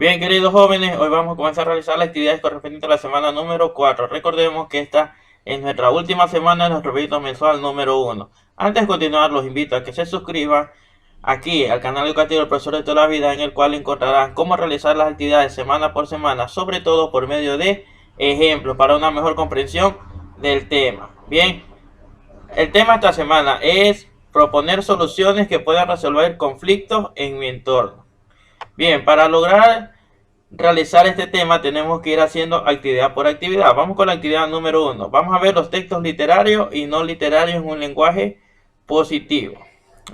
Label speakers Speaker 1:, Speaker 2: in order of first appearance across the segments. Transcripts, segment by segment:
Speaker 1: Bien, queridos jóvenes, hoy vamos a comenzar a realizar las actividades correspondientes a la semana número 4. Recordemos que esta es nuestra última semana de nuestro proyecto mensual número 1. Antes de continuar, los invito a que se suscriban aquí al canal educativo del profesor de toda la vida, en el cual encontrarán cómo realizar las actividades semana por semana, sobre todo por medio de ejemplos para una mejor comprensión del tema. Bien, el tema de esta semana es proponer soluciones que puedan resolver conflictos en mi entorno. Bien, para lograr realizar este tema tenemos que ir haciendo actividad por actividad. Vamos con la actividad número 1. Vamos a ver los textos literarios y no literarios en un lenguaje positivo.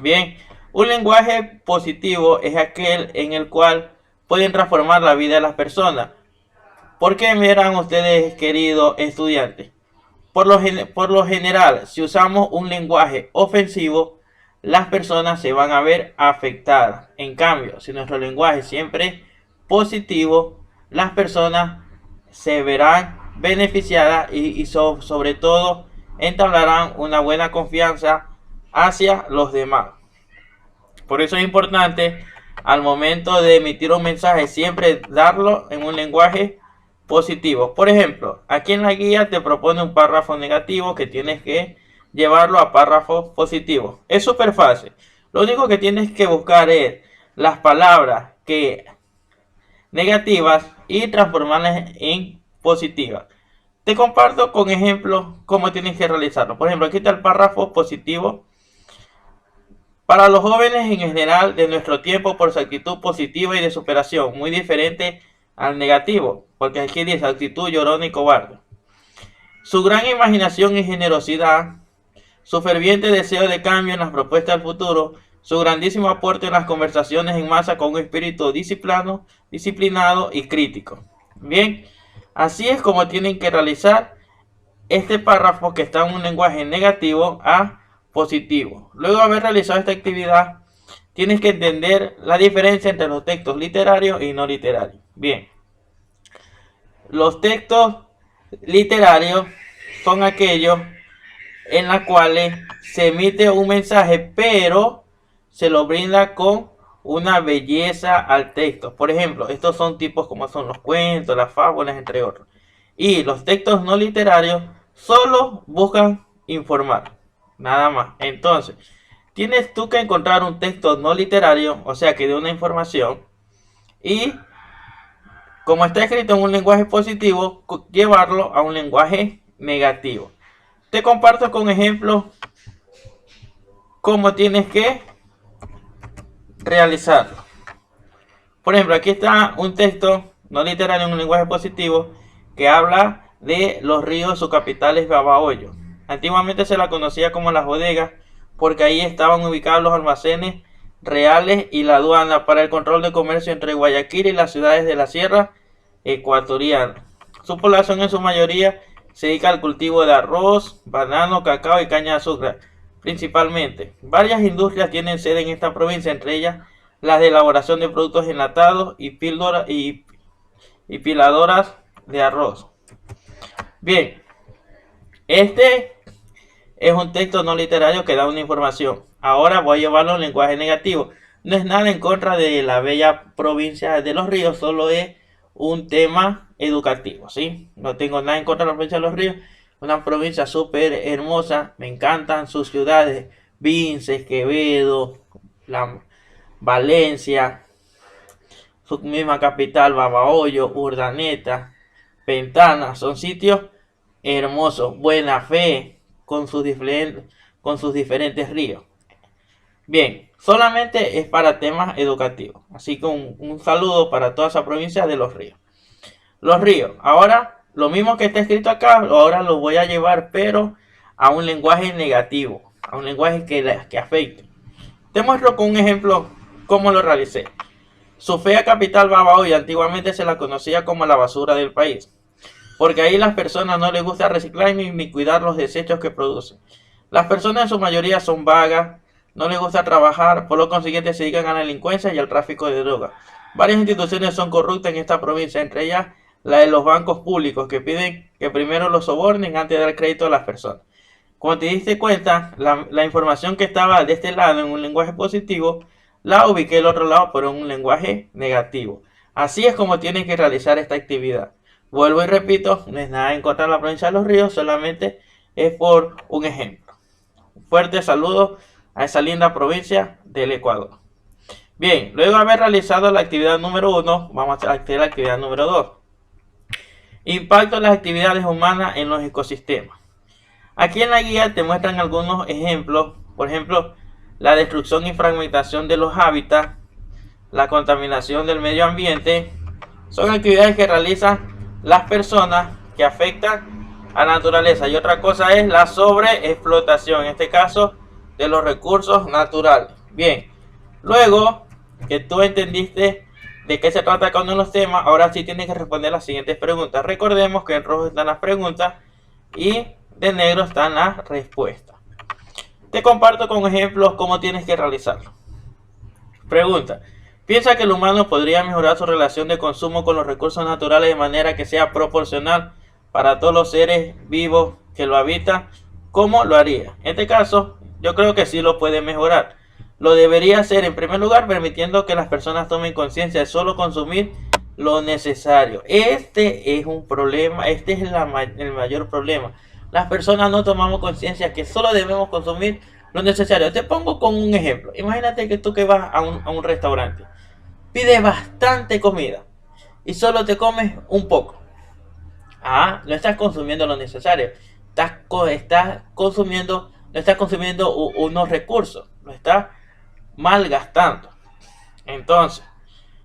Speaker 1: Bien, un lenguaje positivo es aquel en el cual pueden transformar la vida de las personas. ¿Por qué verán ustedes, queridos estudiantes? Por lo general, si usamos un lenguaje ofensivo, las personas se van a ver afectadas. En cambio, si nuestro lenguaje siempre es positivo, las personas se verán beneficiadas y sobre todo entablarán una buena confianza hacia los demás. Por eso es importante al momento de emitir un mensaje siempre darlo en un lenguaje positivo. Por ejemplo, aquí en la guía te propone un párrafo negativo que tienes que llevarlo a párrafo positivo. Es súper fácil. Lo único que tienes que buscar es las palabras que negativas y transformarlas en positivas. Te comparto con ejemplos cómo tienes que realizarlo. Por ejemplo, aquí está el párrafo positivo. Para los jóvenes en general de nuestro tiempo, por su actitud positiva y de superación, muy diferente al negativo, porque aquí dice actitud llorona y cobarde. Su gran imaginación y generosidad, su ferviente deseo de cambio en las propuestas del futuro, su grandísimo aporte en las conversaciones en masa con un espíritu disciplinado y crítico. Bien, así es como tienen que realizar este párrafo que está en un lenguaje negativo a positivo. Luego de haber realizado esta actividad, tienes que entender la diferencia entre los textos literarios y no literarios. Bien, los textos literarios son aquellos en los cuales se emite un mensaje, pero se lo brinda con una belleza al texto. Por ejemplo, estos son tipos como son los cuentos, las fábulas, entre otros. Y los textos no literarios solo buscan informar, nada más. Entonces, tienes tú que encontrar un texto no literario, o sea que de una información, y como está escrito en un lenguaje positivo, llevarlo a un lenguaje negativo. Te comparto con ejemplos cómo tienes que realizarlo. Por ejemplo, aquí está un texto no literario en un lenguaje positivo que habla de los ríos, su capital es Babahoyo. Antiguamente se la conocía como las bodegas porque ahí estaban ubicados los almacenes reales y la aduana para el control de comercio entre Guayaquil y las ciudades de la sierra ecuatoriana. Su población en su mayoría se dedica al cultivo de arroz, banano, cacao y caña de azúcar, principalmente. Varias industrias tienen sede en esta provincia, entre ellas las de elaboración de productos enlatados y piladoras de arroz. Bien, este es un texto no literario que da una información. Ahora voy a llevarlo en lenguaje negativo. No es nada en contra de la bella provincia de Los Ríos, solo es un tema educativo, ¿sí? No tengo nada en contra de la provincia de Los Ríos. Una provincia súper hermosa, me encantan sus ciudades, Vinces, Quevedo, Valencia, su misma capital, Babahoyo, Urdaneta, Ventana, son sitios hermosos, Buena Fe, con sus diferentes ríos. Bien, solamente es para temas educativos, así que un saludo para toda esa provincia de Los Ríos. Los ríos, ahora lo mismo que está escrito acá, ahora lo voy a llevar, pero a un lenguaje negativo, a un lenguaje que afecte. Te muestro con un ejemplo cómo lo realicé. Su fea capital Babahoyo antiguamente se la conocía como la basura del país, porque ahí las personas no les gusta reciclar ni cuidar los desechos que producen. Las personas en su mayoría son vagas, no les gusta trabajar, por lo consiguiente se dedican a la delincuencia y al tráfico de drogas. Varias instituciones son corruptas en esta provincia, entre ellas la de los bancos públicos, que piden que primero los sobornen antes de dar crédito a las personas. Como te diste cuenta, la información que estaba de este lado en un lenguaje positivo, la ubiqué del otro lado pero en un lenguaje negativo. Así es como tienen que realizar esta actividad. Vuelvo y repito, no es nada en contra de la provincia de Los Ríos, solamente es por un ejemplo. Un fuerte saludo a esa linda provincia del Ecuador. Bien, luego de haber realizado la actividad número 1, vamos a hacer la actividad número 2. Impacto de las actividades humanas en los ecosistemas. Aquí en la guía te muestran algunos ejemplos, por ejemplo, la destrucción y fragmentación de los hábitats, la contaminación del medio ambiente, son actividades que realizan las personas que afectan a la naturaleza. Y otra cosa es la sobreexplotación, en este caso, de los recursos naturales. Bien, luego que tú entendiste de qué se trata cada uno de los temas, ahora sí tienes que responder las siguientes preguntas. Recordemos que en rojo están las preguntas y de negro están las respuestas. Te comparto con ejemplos cómo tienes que realizarlo. Pregunta: ¿piensa que el humano podría mejorar su relación de consumo con los recursos naturales de manera que sea proporcional para todos los seres vivos que lo habitan? ¿Cómo lo haría? En este caso, yo creo que sí lo puede mejorar. Lo debería hacer en primer lugar permitiendo que las personas tomen conciencia de solo consumir lo necesario. Este es un problema, este es el mayor problema. Las personas no tomamos conciencia que solo debemos consumir lo necesario. Te pongo con un ejemplo. Imagínate que tú que vas a un restaurante, pides bastante comida y solo te comes un poco. No estás consumiendo lo necesario. No estás consumiendo unos recursos. Lo estás malgastando. Entonces,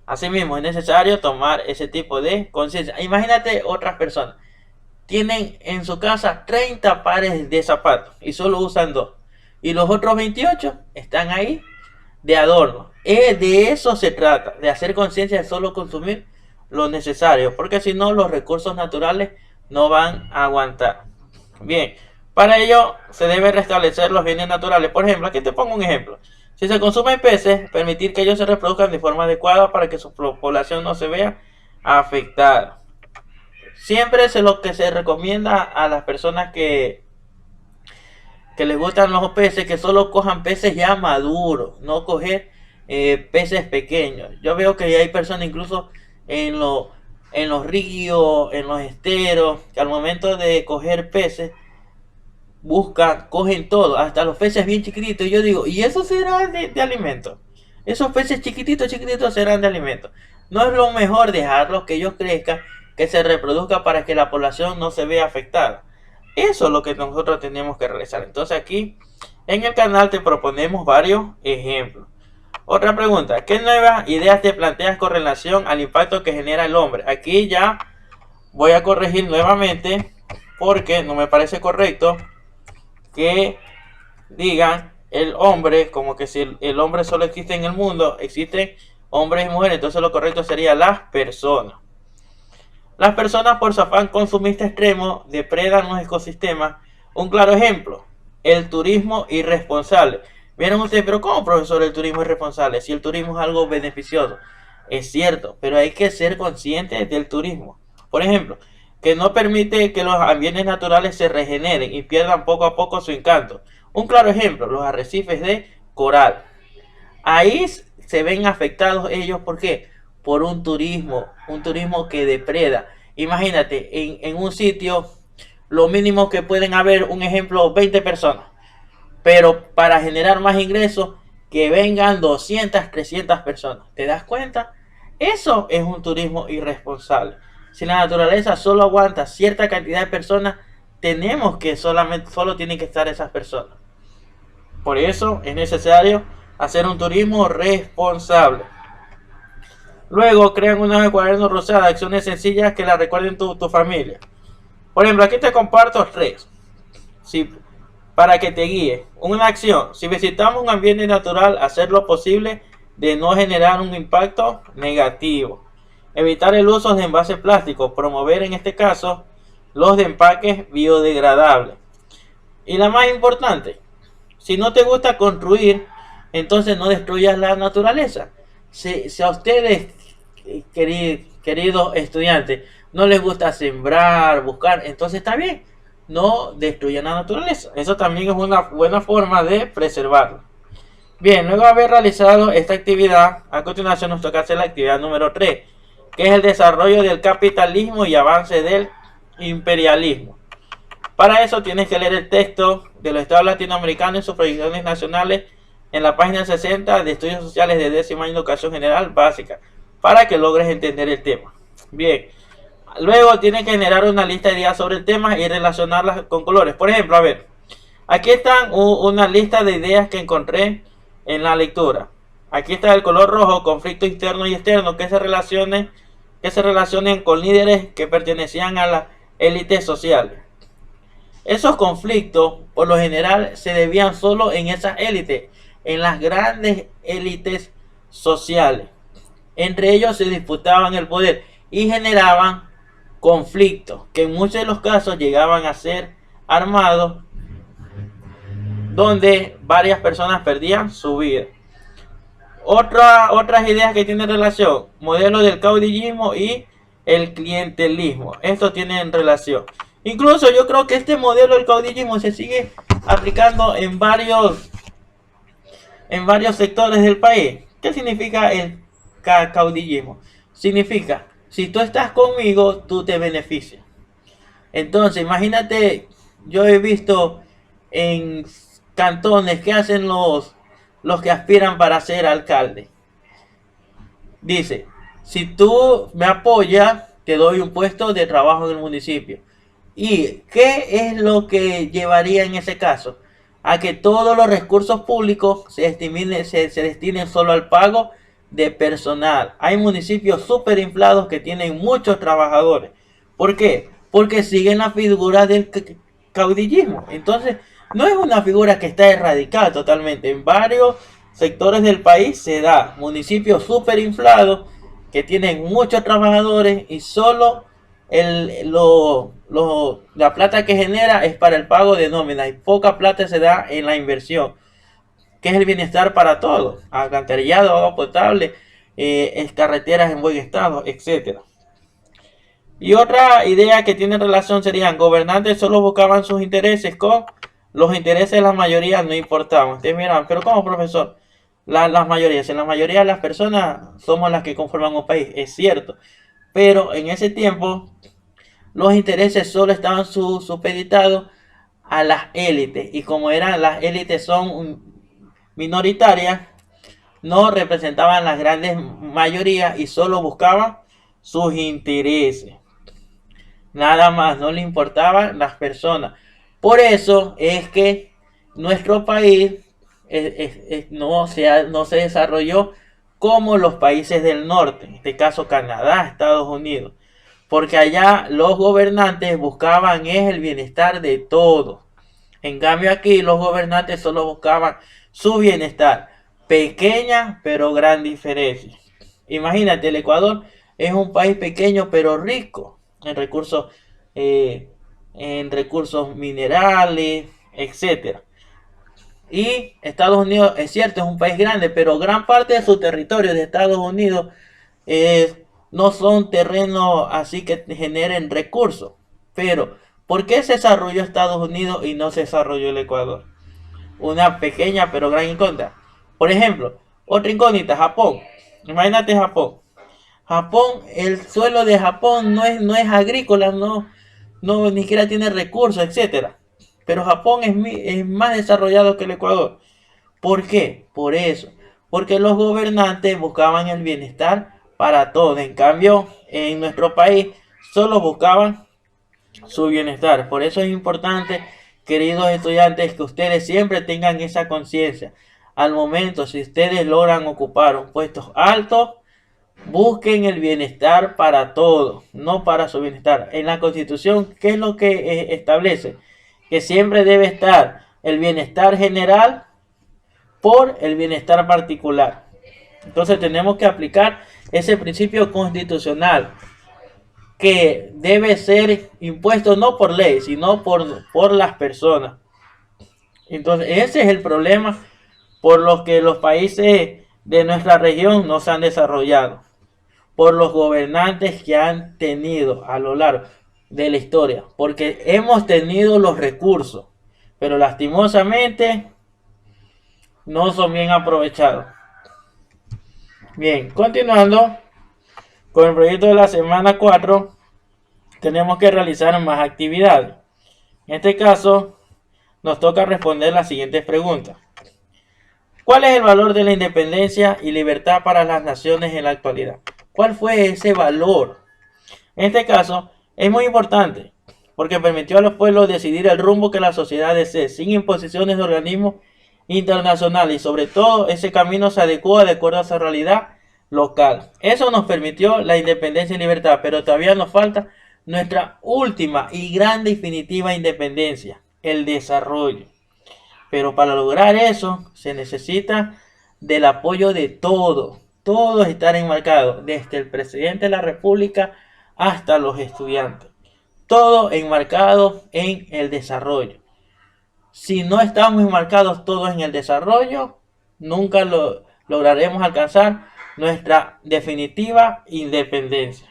Speaker 1: asimismo, es necesario tomar ese tipo de conciencia. Imagínate otras personas. Tienen en su casa 30 pares de zapatos y solo usan 2. Y los otros 28 están ahí de adorno. De eso se trata, de hacer conciencia de solo consumir lo necesario, porque si no los recursos naturales no van a aguantar. Bien, para ello se debe restablecer los bienes naturales. Por ejemplo, aquí te pongo un ejemplo. Si se consumen peces, permitir que ellos se reproduzcan de forma adecuada para que su población no se vea afectada. Siempre es lo que se recomienda a las personas que les gustan los peces, que solo cojan peces ya maduros, no coger peces pequeños. Yo veo que hay personas incluso en los ríos, en los esteros, que al momento de coger peces, cogen todo, hasta los peces bien chiquititos. Y yo digo, ¿y eso será de alimento? Esos peces chiquititos serán de alimento. No es lo mejor dejarlos que ellos crezcan, que se reproduzcan para que la población no se vea afectada. Eso es lo que nosotros tenemos que realizar. Entonces aquí en el canal te proponemos varios ejemplos. Otra pregunta: ¿qué nuevas ideas te planteas con relación al impacto que genera el hombre? Aquí ya voy a corregir nuevamente porque no me parece correcto que digan el hombre, como que si el hombre solo existe en el mundo, existen hombres y mujeres. Entonces lo correcto sería las personas. Las personas, por su afán consumista extremo, depredan los ecosistemas. Un claro ejemplo: el turismo irresponsable. Vieron ustedes, pero ¿cómo, profesor, el turismo irresponsable? Si el turismo es algo beneficioso. Es cierto, pero hay que ser conscientes del turismo. Por ejemplo, que no permite que los ambientes naturales se regeneren y pierdan poco a poco su encanto. Un claro ejemplo: los arrecifes de coral. Ahí se ven afectados ellos, ¿por qué? Por un turismo que depreda. Imagínate, en un sitio, lo mínimo que pueden haber, un ejemplo, 20 personas. Pero para generar más ingresos, que vengan 200, 300 personas. ¿Te das cuenta? Eso es un turismo irresponsable. Si la naturaleza solo aguanta cierta cantidad de personas, tenemos que solo tienen que estar esas personas. Por eso es necesario hacer un turismo responsable. Luego crean una hoja de cuaderno rosada, acciones sencillas que la recuerden tu familia. Por ejemplo, aquí te comparto 3. Para que te guíe. Una acción: si visitamos un ambiente natural, hacer lo posible de no generar un impacto negativo. Evitar el uso de envases plásticos. Promover en este caso los de empaques biodegradables. Y la más importante: si no te gusta construir, entonces no destruyas la naturaleza. Si a ustedes, queridos estudiantes, no les gusta sembrar, buscar, entonces está bien, no destruyan la naturaleza. Eso también es una buena forma de preservarla. Bien, luego de haber realizado esta actividad, a continuación nos toca hacer la actividad número 3. que es el desarrollo del capitalismo y avance del imperialismo. Para eso tienes que leer el texto de los estados latinoamericanos y sus proyecciones nacionales en la página 60 de Estudios Sociales de décimo año de Educación General Básica, para que logres entender el tema. Bien, luego tienes que generar una lista de ideas sobre el tema y relacionarlas con colores. Por ejemplo, a ver, aquí están una lista de ideas que encontré en la lectura. Aquí está el color rojo, conflicto interno y externo, que se relacionen con líderes que pertenecían a la élite social. Esos conflictos, por lo general, se debían solo en esas élites, en las grandes élites sociales. Entre ellos se disputaban el poder y generaban conflictos, que en muchos de los casos llegaban a ser armados, donde varias personas perdían su vida. Otras ideas que tienen relación, modelo del caudillismo y el clientelismo. Esto tienen relación. Incluso yo creo que este modelo del caudillismo se sigue aplicando en varios sectores del país. ¿Qué significa el caudillismo? Significa, si tú estás conmigo, tú te beneficias. Entonces, imagínate, yo he visto en cantones que hacen los que aspiran para ser alcalde. Dice, si tú me apoyas, te doy un puesto de trabajo en el municipio. ¿Y qué es lo que llevaría en ese caso? A que todos los recursos públicos se destinen solo al pago de personal. Hay municipios súper inflados que tienen muchos trabajadores. ¿Por qué? Porque siguen la figura del caudillismo. Entonces, no es una figura que está erradicada totalmente. En varios sectores del país se da municipios súper inflados que tienen muchos trabajadores y solo la plata que genera es para el pago de nómina y poca plata se da en la inversión, que es el bienestar para todos: alcantarillado, agua potable, carreteras en buen estado, etc. Y otra idea que tiene relación serían: gobernantes solo buscaban sus intereses, con los intereses de la mayoría no importaban. Ustedes miran, pero ¿cómo, profesor? Las mayorías, en la mayoría de las personas somos las que conforman un país, es cierto, pero en ese tiempo los intereses solo estaban supeditados a las élites, y como las élites son minoritarias, no representaban las grandes mayorías y solo buscaban sus intereses. Nada más, no le importaban las personas. Por eso es que nuestro país no se desarrolló como los países del norte, en este caso Canadá, Estados Unidos, porque allá los gobernantes buscaban el bienestar de todos. En cambio aquí los gobernantes solo buscaban su bienestar. Pequeña pero gran diferencia. Imagínate, el Ecuador es un país pequeño pero rico en recursos minerales, etcétera. Y Estados Unidos, es cierto, es un país grande, pero gran parte de su territorio de Estados Unidos no son terrenos así que generen recursos. Pero, ¿por qué se desarrolló Estados Unidos y no se desarrolló el Ecuador? Una pequeña pero gran incógnita. Por ejemplo, otra incógnita: Japón. Imagínate Japón. Japón, el suelo de Japón no es agrícola, no ni siquiera tiene recursos, etcétera. Pero Japón es más desarrollado que el Ecuador. ¿Por qué? Por eso. Porque los gobernantes buscaban el bienestar para todos. En cambio, en nuestro país solo buscaban su bienestar. Por eso es importante, queridos estudiantes, que ustedes siempre tengan esa conciencia. Al momento, si ustedes logran ocupar un puesto alto, busquen el bienestar para todos, no para su bienestar. En la Constitución, ¿qué es lo que establece? Que siempre debe estar el bienestar general por el bienestar particular. Entonces tenemos que aplicar ese principio constitucional, que debe ser impuesto no por ley, sino por las personas. Entonces ese es el problema por los que los países de nuestra región no se han desarrollado, por los gobernantes que han tenido a lo largo de la historia, porque hemos tenido los recursos, pero lastimosamente no son bien aprovechados. Bien, continuando, Con el proyecto de la semana 4 tenemos que realizar más actividades. En este caso, nos toca responder las siguientes preguntas. ¿Cuál es el valor de la independencia y libertad para las naciones en la actualidad? ¿Cuál fue ese valor? En este caso, es muy importante porque permitió a los pueblos decidir el rumbo que la sociedad desee, sin imposiciones de organismos internacionales, y sobre todo ese camino se adecuó de acuerdo a su realidad local. Eso nos permitió la independencia y libertad, pero todavía nos falta nuestra última y gran definitiva independencia, el desarrollo. Pero para lograr eso se necesita del apoyo de todos estar enmarcados, desde el presidente de la República hasta los estudiantes. Todo enmarcado en el desarrollo. Si no estamos enmarcados todos en el desarrollo, nunca lograremos alcanzar nuestra definitiva independencia.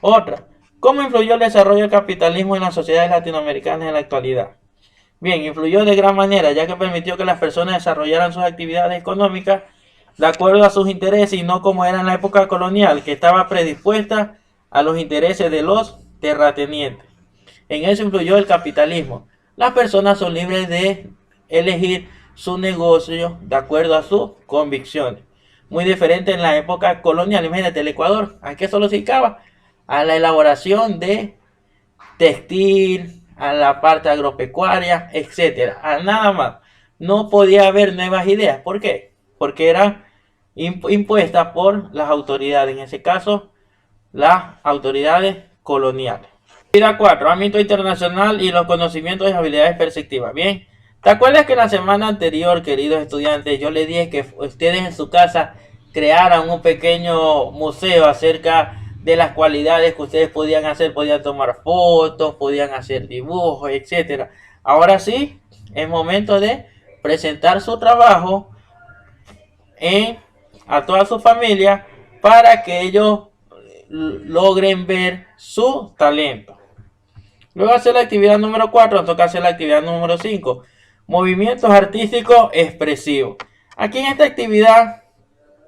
Speaker 1: Otra, ¿cómo influyó el desarrollo del capitalismo en las sociedades latinoamericanas en la actualidad? Bien, influyó de gran manera, ya que permitió que las personas desarrollaran sus actividades económicas de acuerdo a sus intereses y no como era en la época colonial, que estaba predispuesta a los intereses de los terratenientes. En eso influyó el capitalismo. Las personas son libres de elegir su negocio de acuerdo a sus convicciones. Muy diferente en la época colonial. Imagínate, el Ecuador, ¿a qué solo se dedicaba? A la elaboración de textil, a la parte agropecuaria, etcétera, a nada más. No podía haber nuevas ideas. ¿Por qué? Porque eran impuestas por las autoridades, en ese caso, las autoridades coloniales. Actividad 4, ámbito internacional y los conocimientos y habilidades perceptivas. Bien, ¿te acuerdas que la semana anterior, queridos estudiantes, yo les dije que ustedes en su casa crearan un pequeño museo acerca de las cualidades que ustedes podían hacer? Podían tomar fotos, podían hacer dibujos, etcétera. Ahora sí, es momento de presentar su trabajo a toda su familia para que ellos logren ver su talento. Luego hacer la actividad número 4, nos toca hacer la actividad número 5, movimientos artísticos expresivos. Aquí en esta actividad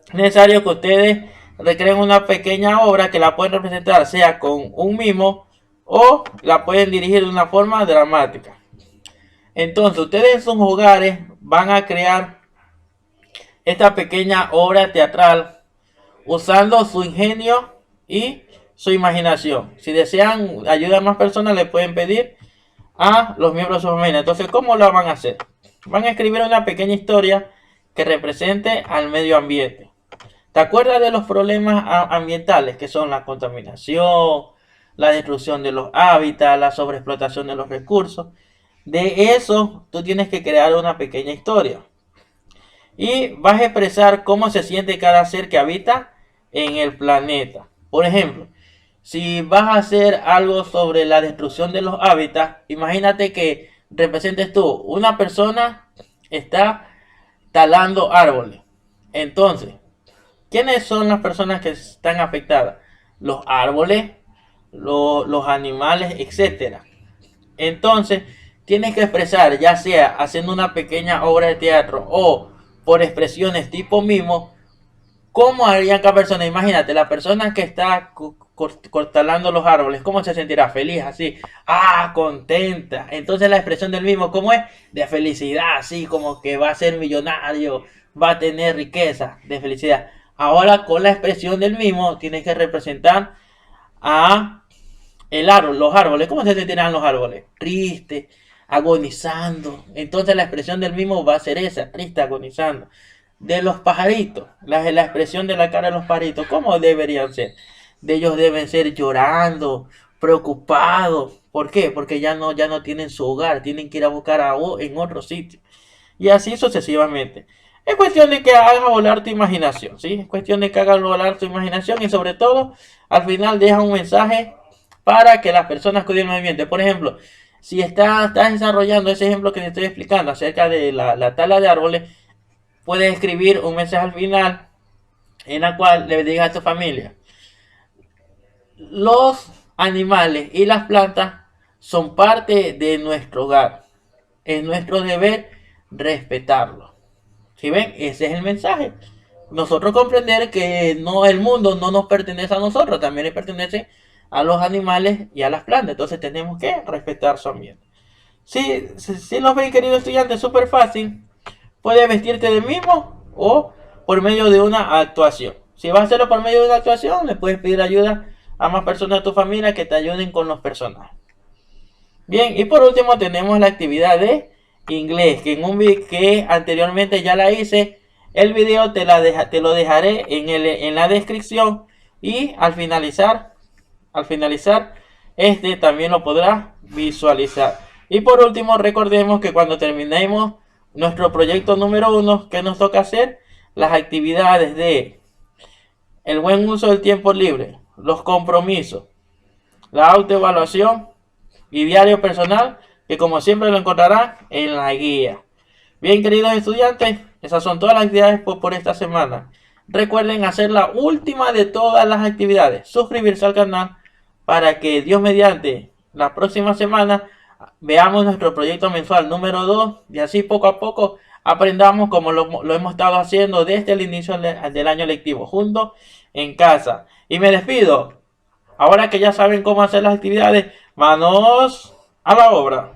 Speaker 1: es necesario que ustedes recreen una pequeña obra que la pueden representar sea con un mimo o la pueden dirigir de una forma dramática. Entonces ustedes en sus hogares van a crear esta pequeña obra teatral usando su ingenio y su imaginación. Si desean ayuda a más personas, le pueden pedir a los miembros de su familia. Entonces, ¿cómo lo van a hacer? Van a escribir una pequeña historia que represente al medio ambiente. ¿Te acuerdas de los problemas ambientales que son la contaminación, la destrucción de los hábitats, la sobreexplotación de los recursos? De eso tú tienes que crear una pequeña historia. Y vas a expresar cómo se siente cada ser que habita en el planeta. Por ejemplo, si vas a hacer algo sobre la destrucción de los hábitats, imagínate que representes tú, una persona está talando árboles. Entonces, ¿quiénes son las personas que están afectadas? Los árboles, los animales, etcétera. Entonces, tienes que expresar, ya sea haciendo una pequeña obra de teatro o por expresiones tipo mimo, ¿cómo harían cada persona? Imagínate, la persona que está cortalando los árboles, ¿cómo se sentirá? Feliz, así, contenta. Entonces la expresión del mismo, ¿cómo es? De felicidad, así como que va a ser millonario, va a tener riqueza, de felicidad. Ahora con la expresión del mismo, tienes que representar a el árbol, los árboles. ¿Cómo se sentirán los árboles? Triste, agonizando. Entonces la expresión del mismo va a ser esa, triste, agonizando. De los pajaritos, la expresión de la cara de los pajaritos, ¿cómo deberían ser? De ellos deben ser llorando, preocupados. ¿Por qué? Porque ya no tienen su hogar, tienen que ir a buscar en otro sitio. Y así sucesivamente. Es cuestión de que hagas volar tu imaginación, ¿sí? Es cuestión de que hagas volar tu imaginación y sobre todo, al final deja un mensaje para que las personas cuiden el medio ambiente. Por ejemplo, si estás desarrollando ese ejemplo que te estoy explicando acerca de la tala de árboles, puedes escribir un mensaje al final en la cual le digas a tu familia: los animales y las plantas son parte de nuestro hogar. Es nuestro deber respetarlos. ¿Sí ven? Ese es el mensaje. nosotros comprender que no, el mundo no nos pertenece a nosotros, también le pertenece a los animales y a las plantas. Entonces tenemos que respetar su ambiente. Si los ven, queridos estudiantes, súper fácil. Puedes vestirte de mismo o por medio de una actuación. Si vas a hacerlo por medio de una actuación, le puedes pedir ayuda a más personas de tu familia que te ayuden con los personajes. Bien, y por último tenemos la actividad de inglés, que en un video que anteriormente ya la hice. El video te lo dejaré en la descripción, y al finalizar este también lo podrás visualizar. Y por último, recordemos que cuando terminemos nuestro proyecto número 1, que nos toca hacer las actividades de el buen uso del tiempo libre, los compromisos, la autoevaluación y diario personal, que como siempre lo encontrarán en la guía. Bien, queridos estudiantes, esas son todas las actividades por esta semana. Recuerden hacer la última de todas las actividades, suscribirse al canal para que Dios mediante la próxima semana veamos nuestro proyecto mensual número 2 y así poco a poco aprendamos como lo hemos estado haciendo desde el inicio del año lectivo, juntos en casa. Y me despido. Ahora que ya saben cómo hacer las actividades, manos a la obra.